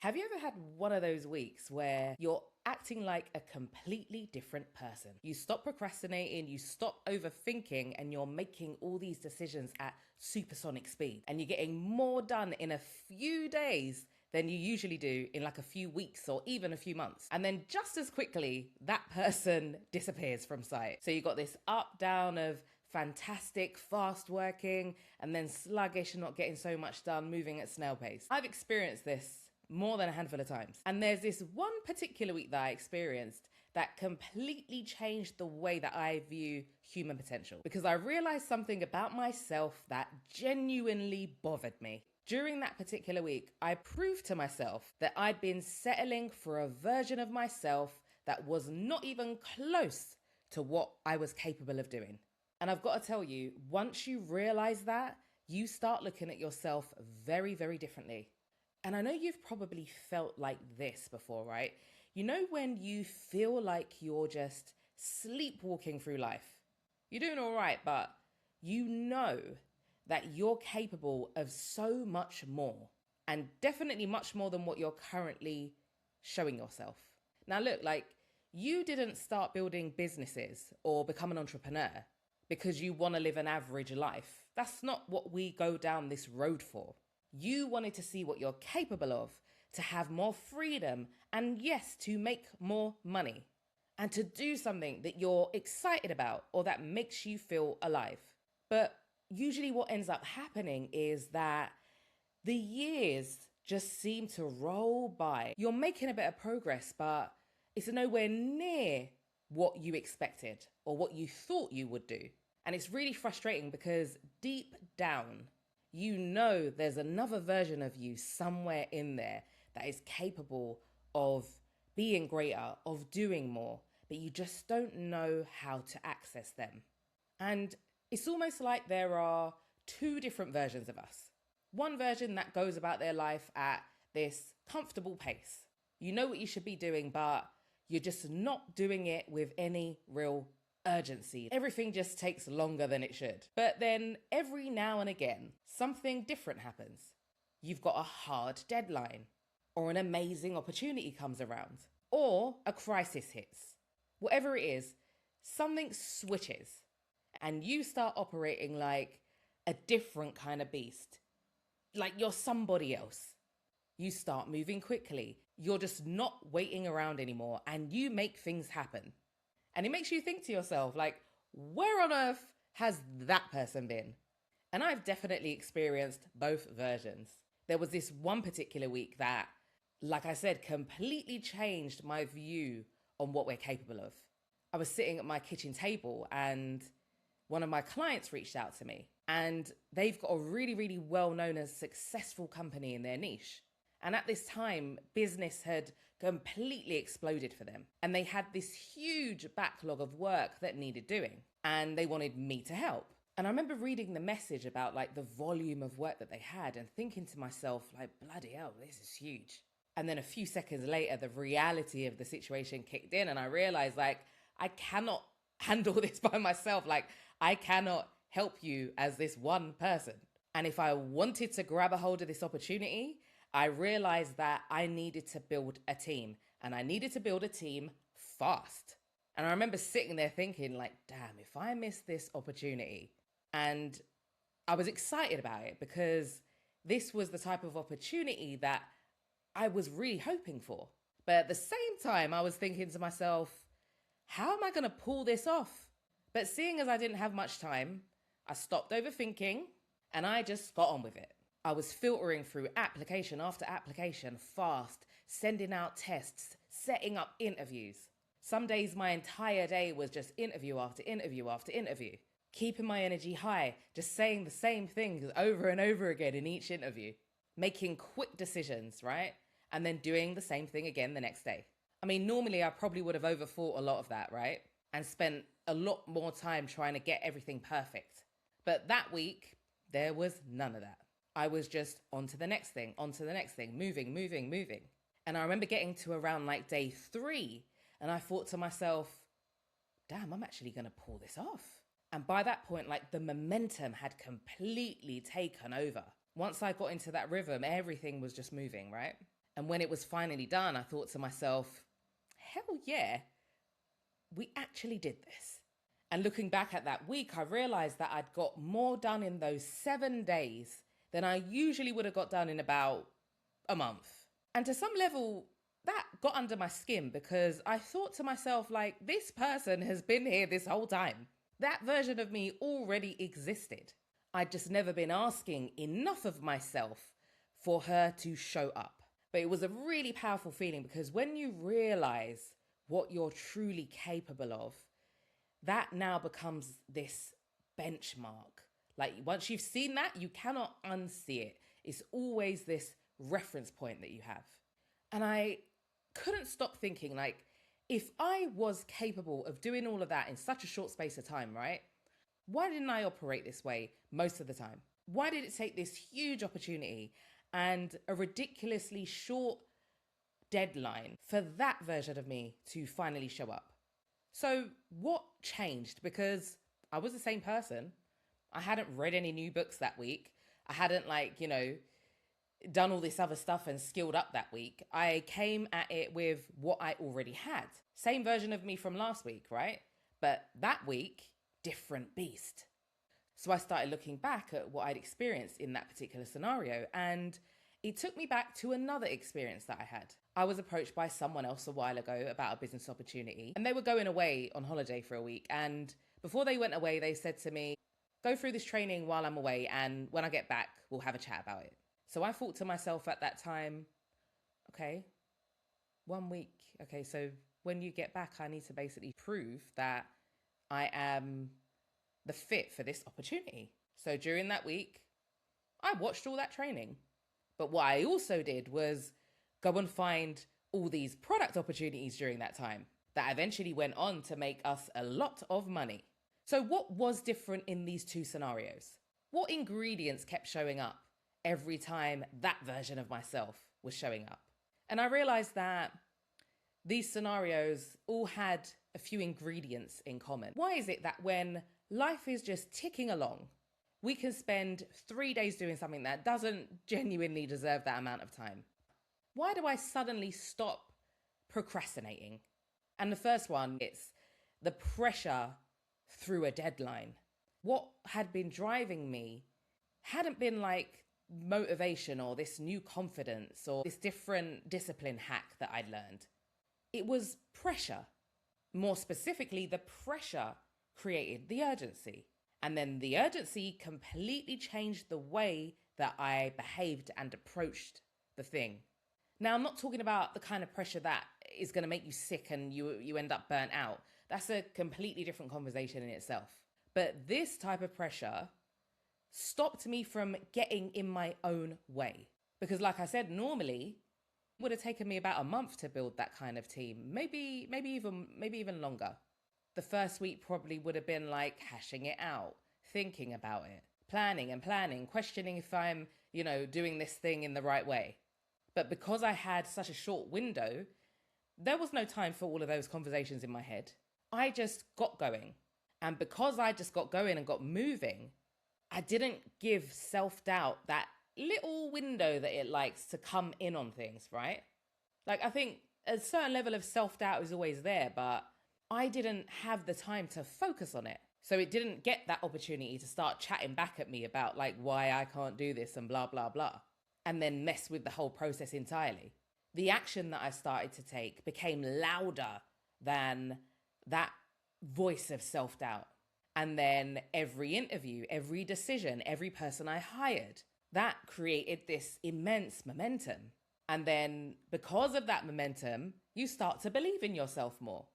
Have you ever had one of those weeks where you're acting like a completely different person? You stop procrastinating, you stop overthinking, and you're making all these decisions at supersonic speed. And you're getting more done in a few days than you usually do in like a few weeks or even a few months. And then just as quickly, that person disappears from sight. So you got this up, down of fantastic, fast working, and then sluggish, not getting so much done, moving at snail pace. I've experienced this more than a handful of times. And there's this one particular week that I experienced that completely changed the way that I view human potential, because I realized something about myself that genuinely bothered me. During that particular week, I proved to myself that I'd been settling for a version of myself that was not even close to what I was capable of doing. And I've got to tell you, once you realize that, you start looking at yourself very, very differently. And I know you've probably felt like this before, right? You know, when you feel like you're just sleepwalking through life. You're doing all right, but you know that you're capable of so much more, and definitely much more than what you're currently showing yourself. Now, look, like, you didn't start building businesses or become an entrepreneur because you want to live an average life. That's not what we go down this road for. You wanted to see what you're capable of, to have more freedom, and yes, to make more money, and to do something that you're excited about or that makes you feel alive. But usually what ends up happening is that the years just seem to roll by. You're making a bit of progress, but it's nowhere near what you expected or what you thought you would do. And it's really frustrating because deep down, you know there's another version of you somewhere in there that is capable of being greater, of doing more, but you just don't know how to access them. And it's almost like there are two different versions of us. One version that goes about their life at this comfortable pace. You know what you should be doing, but you're just not doing it with any real urgency. Everything just takes longer than it should. But then every now and again, something different happens. You've got a hard deadline, or an amazing opportunity comes around, or a crisis hits. Whatever it is, something switches and you start operating like a different kind of beast. Like you're somebody else. You start moving quickly. You're just not waiting around anymore, and you make things happen. And it makes you think to yourself, like, where on earth has that person been? And I've definitely experienced both versions. There was this one particular week that, like I said, completely changed my view on what we're capable of. I was sitting at my kitchen table and one of my clients reached out to me, and they've got a really, really well-known and successful company in their niche. And at this time, business had completely exploded for them. And they had this huge backlog of work that needed doing. And they wanted me to help. And I remember reading the message about like the volume of work that they had and thinking to myself, like, bloody hell, this is huge. And then a few seconds later, the reality of the situation kicked in. And I realized, like, I cannot handle this by myself. Like, I cannot help you as this one person. And if I wanted to grab a hold of this opportunity, I realized that I needed to build a team, and I needed to build a team fast. And I remember sitting there thinking, like, damn, if I miss this opportunity. And I was excited about it because this was the type of opportunity that I was really hoping for. But at the same time, I was thinking to myself, how am I going to pull this off? But seeing as I didn't have much time, I stopped overthinking and I just got on with it. I was filtering through application after application fast, sending out tests, setting up interviews. Some days my entire day was just interview after interview after interview, keeping my energy high, just saying the same things over and over again in each interview, making quick decisions, right? And then doing the same thing again the next day. I mean, normally I probably would have overthought a lot of that, right? And spent a lot more time trying to get everything perfect. But that week, there was none of that. I was just on to the next thing, moving. And I remember getting to around like day 3, and I thought to myself, damn, I'm actually going to pull this off. And by that point, like the momentum had completely taken over. Once I got into that rhythm, everything was just moving, right? And when it was finally done, I thought to myself, hell yeah, we actually did this. And looking back at that week, I realized that I'd got more done in those 7 days than I usually would have got done in about a month. And to some level, that got under my skin because I thought to myself, like, this person has been here this whole time. That version of me already existed. I'd just never been asking enough of myself for her to show up. But it was a really powerful feeling because when you realize what you're truly capable of, that now becomes this benchmark. Like once you've seen that, you cannot unsee it. It's always this reference point that you have. And I couldn't stop thinking, like, if I was capable of doing all of that in such a short space of time, right? Why didn't I operate this way most of the time? Why did it take this huge opportunity and a ridiculously short deadline for that version of me to finally show up? So what changed? Because I was the same person. I hadn't read any new books that week. I hadn't done all this other stuff and skilled up that week. I came at it with what I already had. Same version of me from last week, right? But that week, different beast. So I started looking back at what I'd experienced in that particular scenario, and it took me back to another experience that I had. I was approached by someone else a while ago about a business opportunity, and they were going away on holiday for a week. And before they went away, they said to me, go through this training while I'm away, and when I get back, we'll have a chat about it. So I thought to myself at that time, okay, 1 week. Okay, so when you get back, I need to basically prove that I am the fit for this opportunity. So during that week, I watched all that training. But what I also did was go and find all these product opportunities during that time that eventually went on to make us a lot of money. So what was different in these two scenarios? What ingredients kept showing up every time that version of myself was showing up? And I realized that these scenarios all had a few ingredients in common. Why is it that when life is just ticking along, we can spend 3 days doing something that doesn't genuinely deserve that amount of time? Why do I suddenly stop procrastinating? And the first one, it's the pressure through a deadline. What had been driving me hadn't been like motivation or this new confidence or this different discipline hack that I'd learned. It was pressure. More specifically, the pressure created the urgency. And then the urgency completely changed the way that I behaved and approached the thing. Now, I'm not talking about the kind of pressure that is going to make you sick and you end up burnt out. That's a completely different conversation in itself. But this type of pressure stopped me from getting in my own way. Because like I said, normally it would have taken me about a month to build that kind of team. Maybe even longer. The first week probably would have been like hashing it out, thinking about it, planning, questioning if I'm, doing this thing in the right way. But because I had such a short window, there was no time for all of those conversations in my head. I just got going. And because I just got going and got moving, I didn't give self-doubt that little window that it likes to come in on things, right? Like, I think a certain level of self-doubt is always there, but I didn't have the time to focus on it. So it didn't get that opportunity to start chatting back at me about like why I can't do this and blah, blah, blah, and then mess with the whole process entirely. The action that I started to take became louder than that voice of self-doubt. And then every interview, every decision, every person I hired, that created this immense momentum. And then because of that momentum, you start to believe in yourself more.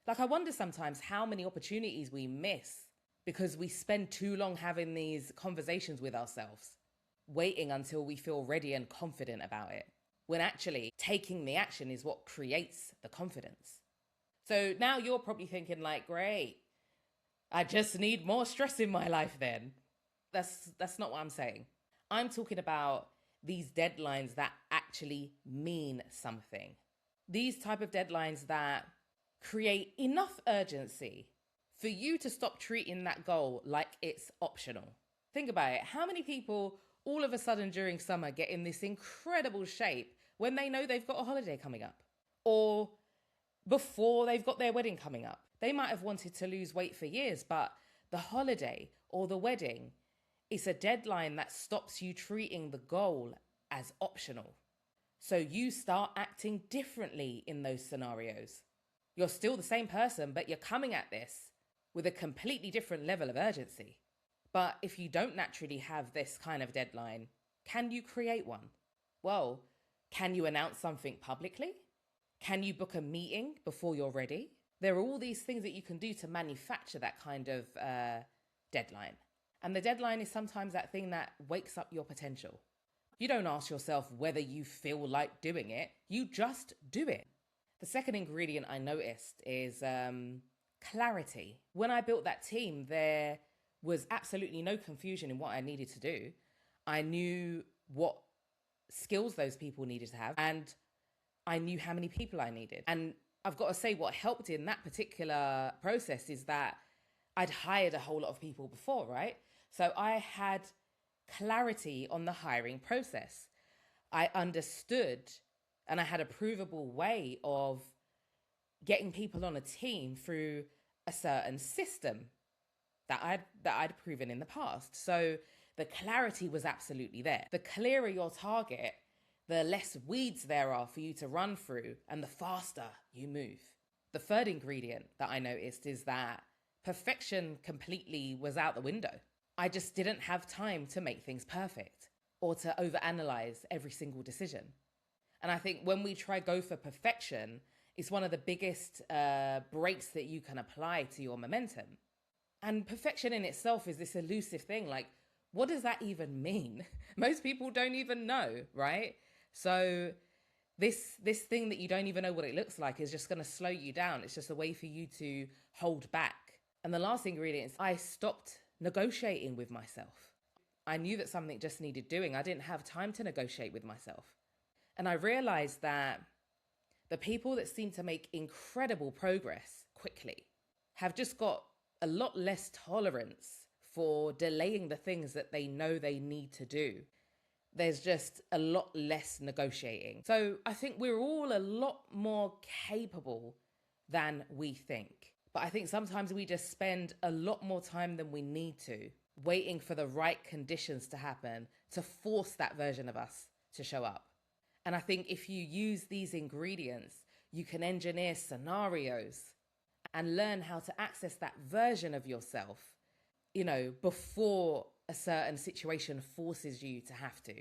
Like, I wonder sometimes how many opportunities we miss because we spend too long having these conversations with ourselves, waiting until we feel ready and confident about it, when actually taking the action is what creates the confidence. So now you're probably thinking like, great, I just need more stress in my life then. That's not what I'm saying. I'm talking about these deadlines that actually mean something. These type of deadlines that create enough urgency for you to stop treating that goal like it's optional. Think about it. How many people all of a sudden during summer get in this incredible shape when they know they've got a holiday coming up, or before they've got their wedding coming up. They might have wanted to lose weight for years, but the holiday or the wedding is a deadline that stops you treating the goal as optional. So you start acting differently in those scenarios. You're still the same person, but you're coming at this with a completely different level of urgency. But if you don't naturally have this kind of deadline, can you create one? Well, can you announce something publicly? Can you book a meeting before you're ready? There are all these things that you can do to manufacture that kind of deadline. And the deadline is sometimes that thing that wakes up your potential. You don't ask yourself whether you feel like doing it, you just do it. The second ingredient I noticed is clarity. When I built that team, there was absolutely no confusion in what I needed to do. I knew what skills those people needed to have, and I knew how many people I needed. And I've got to say, what helped in that particular process is that I'd hired a whole lot of people before, right? So I had clarity on the hiring process. I understood and I had a provable way of getting people on a team through a certain system that I'd proven in the past. So the clarity was absolutely there. The clearer your target, the less weeds there are for you to run through and the faster you move. The third ingredient that I noticed is that perfection completely was out the window. I just didn't have time to make things perfect or to overanalyze every single decision. And I think when we try go for perfection, it's one of the biggest breaks that you can apply to your momentum. And perfection in itself is this elusive thing. Like, what does that even mean? Most people don't even know, right? So this thing that you don't even know what it looks like is just going to slow you down. It's just a way for you to hold back. And the last ingredient is I stopped negotiating with myself. I knew that something just needed doing. I didn't have time to negotiate with myself. And I realized that the people that seem to make incredible progress quickly have just got a lot less tolerance for delaying the things that they know they need to do. There's just a lot less negotiating. So I think we're all a lot more capable than we think. But I think sometimes we just spend a lot more time than we need to waiting for the right conditions to happen to force that version of us to show up. And I think if you use these ingredients, you can engineer scenarios and learn how to access that version of yourself, before a certain situation forces you to have to.